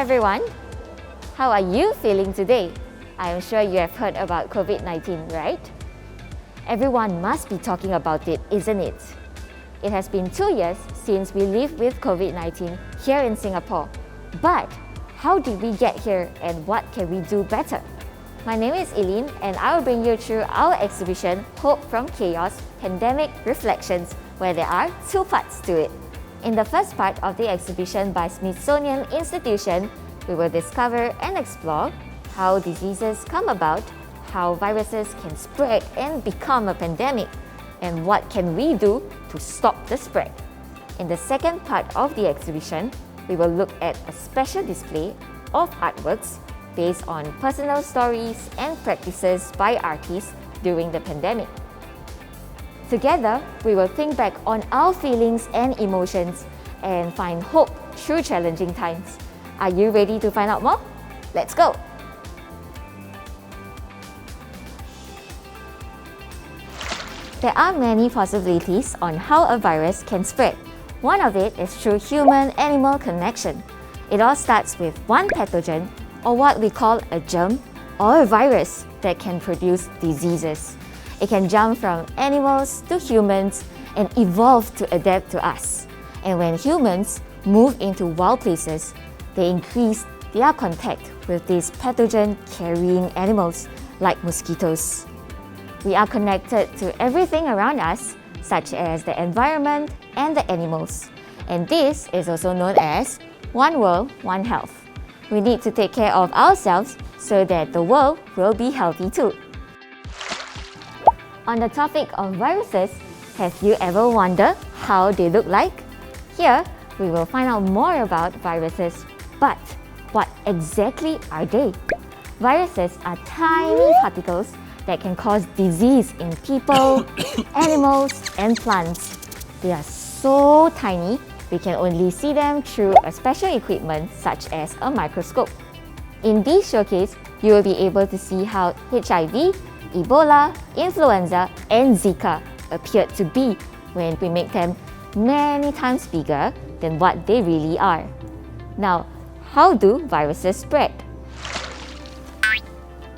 everyone! How are you feeling today? I am sure you have heard about COVID-19, right? Everyone must be talking about it, isn't it? It has been 2 years since we lived with COVID-19 here in Singapore. But how did we get here and what can we do better? My name is Eileen and I will bring you through our exhibition Hope from Chaos, Pandemic Reflections, where there are 2 parts to it. In the first part of the exhibition by Smithsonian Institution, we will discover and explore how diseases come about, how viruses can spread and become a pandemic, and what can we do to stop the spread. In the second part of the exhibition, we will look at a special display of artworks based on personal stories and practices by artists during the pandemic. Together, we will think back on our feelings and emotions and find hope through challenging times. Are you ready to find out more? Let's go! There are many possibilities on how a virus can spread. One of it is through human-animal connection. It all starts with one pathogen, or what we call a germ, or a virus that can produce diseases. It can jump from animals to humans and evolve to adapt to us. And when humans move into wild places, they increase their contact with these pathogen-carrying animals like mosquitoes. We are connected to everything around us, such as the environment and the animals. And this is also known as One World, One Health. We need to take care of ourselves so that the world will be healthy too. On the topic of viruses, have you ever wondered how they look like? Here, we will find out more about viruses, but what exactly are they? Viruses are tiny particles that can cause disease in people, animals, and plants. They are so tiny, we can only see them through a special equipment such as a microscope. In this showcase, you will be able to see how HIV, Ebola, influenza, and Zika appeared to be when we make them many times bigger than what they really are. Now, how do viruses spread?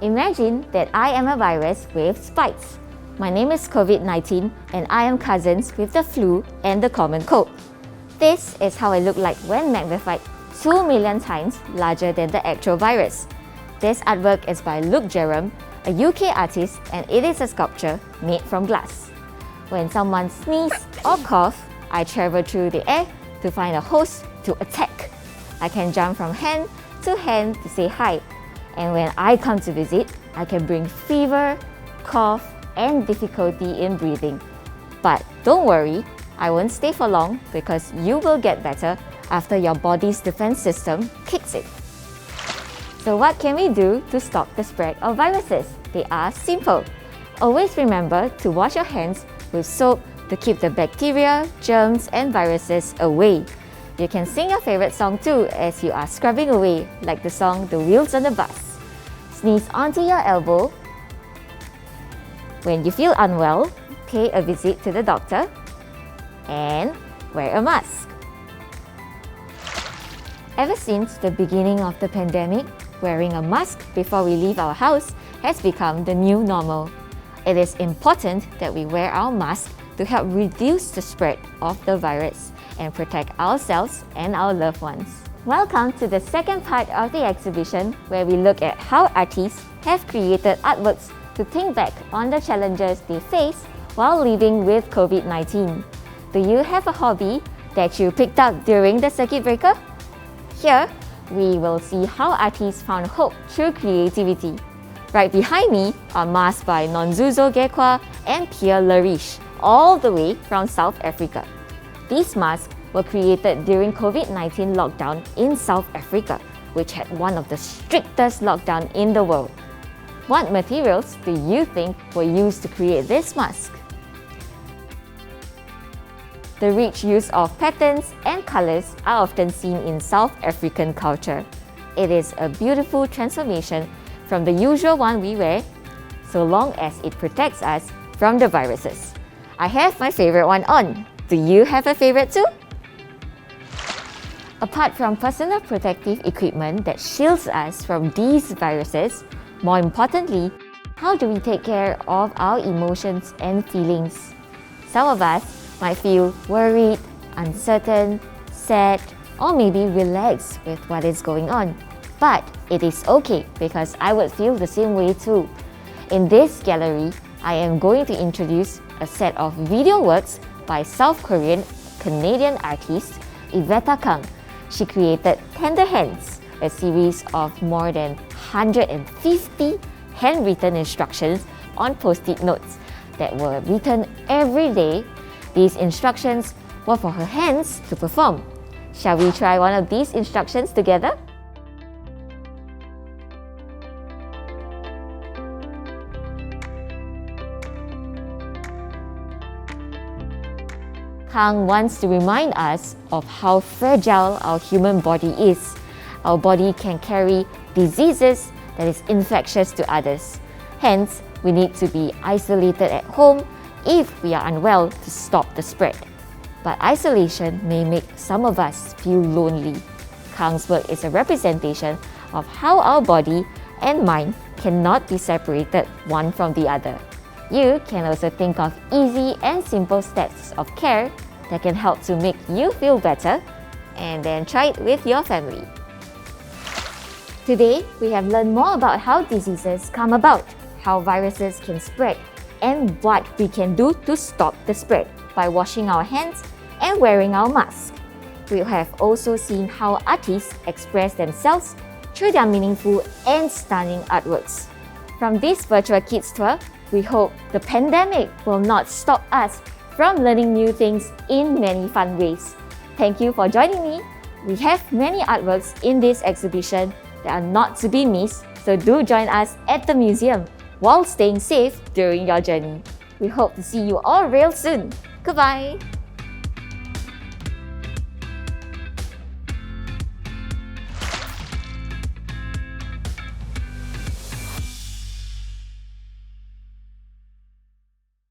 Imagine that I am a virus with spikes. My name is COVID-19 and I am cousins with the flu and the common cold. This is how I look like when magnified 2 million times larger than the actual virus. This artwork is by Luke Jerome, a UK artist, and it is a sculpture made from glass. When someone sneezes or coughs, I travel through the air to find a host to attack. I can jump from hand to say hi. And when I come to visit, I can bring fever, cough, and difficulty in breathing. But don't worry, I won't stay for long because you will get better after your body's defense system kicks in. So what can we do to stop the spread of viruses? They are simple. Always remember to wash your hands with soap to keep the bacteria, germs, and viruses away. You can sing your favorite song too as you are scrubbing away, like the song The Wheels on the Bus. Sneeze onto your elbow. When you feel unwell, pay a visit to the doctor and wear a mask. Ever since the beginning of the pandemic, wearing a mask before we leave our house has become the new normal. It is important that we wear our mask to help reduce the spread of the virus and protect ourselves and our loved ones. Welcome to the second part of the exhibition where we look at how artists have created artworks to think back on the challenges they faced while living with COVID-19. Do you have a hobby that you picked up during the circuit breaker? Here, we will see how artists found hope through creativity. Right behind me are masks by Nonzuzo Gekwa and Pierre Lariche, all the way from South Africa. These masks were created during COVID-19 lockdown in South Africa, which had one of the strictest lockdowns in the world. What materials do you think were used to create this mask? The rich use of patterns and colors are often seen in South African culture. It is a beautiful transformation from the usual one we wear, so long as it protects us from the viruses. I have my favorite one on. Do you have a favorite too? Apart from personal protective equipment that shields us from these viruses, more importantly, how do we take care of our emotions and feelings? Some of us might feel worried, uncertain, sad, or maybe relaxed with what is going on. But it is okay because I would feel the same way too. In this gallery, I am going to introduce a set of video works by South Korean Canadian artist Iveta Kang. She created Tender Hands, a series of more than 150 handwritten instructions on post-it notes that were written every day. These instructions were for her hands to perform. Shall we try one of these instructions together? Kang wants to remind us of how fragile our human body is. Our body can carry diseases that is infectious to others. Hence, we need to be isolated at home if we are unwell to stop the spread. But isolation may make some of us feel lonely. Kang's work is a representation of how our body and mind cannot be separated one from the other. You can also think of easy and simple steps of care that can help to make you feel better, and then try it with your family. Today, we have learned more about how diseases come about, how viruses can spread, and what we can do to stop the spread by washing our hands and wearing our mask. We have also seen how artists express themselves through their meaningful and stunning artworks. From this virtual kids tour, we hope the pandemic will not stop us from learning new things in many fun ways. Thank you for joining me. We have many artworks in this exhibition that are not to be missed, so do join us at the museum while staying safe during your journey. We hope to see you all real soon. Goodbye!